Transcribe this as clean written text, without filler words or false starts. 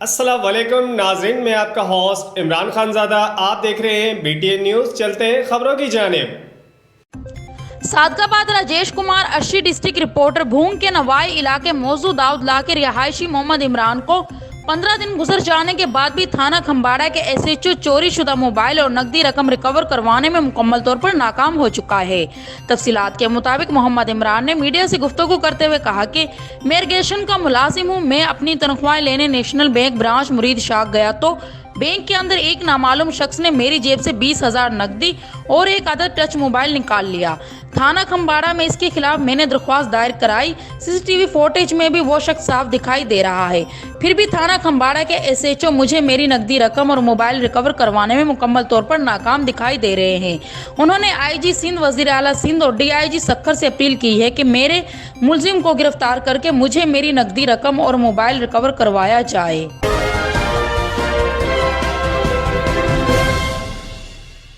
अस्सलाम वालेकुम नाज़रीन, मैं आपका होस्ट इमरान खानज़ादा। आप देख रहे हैं BTN न्यूज़। चलते हैं खबरों की जानिब। सादकाबाद राजेश कुमार अस्सी डिस्ट्रिक्ट रिपोर्टर भूंग के नवाई इलाके मौजूद दाऊदला के रिहायशी मोहम्मद इमरान को 15 दिन गुजर जाने के बाद भी थाना खम्बाड़ा के SHO चोरी शुदा मोबाइल और नकदी रकम रिकवर करवाने में मुकम्मल तौर पर नाकाम हो चुका है। तफसीलात के मुताबिक मोहम्मद इमरान ने मीडिया से गुफ्तगू करते हुए कहा कि मैं इरिगेशन का मुलाजिम हूँ। मैं अपनी तनख्वाह लेने नेशनल बैंक ब्रांच मुरीद शाख गया तो बैंक के अंदर एक नामालूम शख्स ने मेरी जेब से 20,000 नकदी और एक अदद टच मोबाइल निकाल लिया। थाना खम्बाड़ा में इसके खिलाफ मैंने दरख्वास्त दायर कराई। CCTV फुटेज में भी वो शख्स साफ दिखाई दे रहा है। फिर भी थाना खम्बाड़ा के SHO मुझे मेरी नकदी रकम और मोबाइल रिकवर करवाने में मुकम्मल तौर पर नाकाम दिखाई दे रहे हैं। उन्होंने IG सिंध, वज़ीर आला सिंध और DIG सक्खर से अपील की है कि मेरे मुलजिम को गिरफ्तार करके मुझे मेरी नकदी रकम और मोबाइल रिकवर करवाया जाए।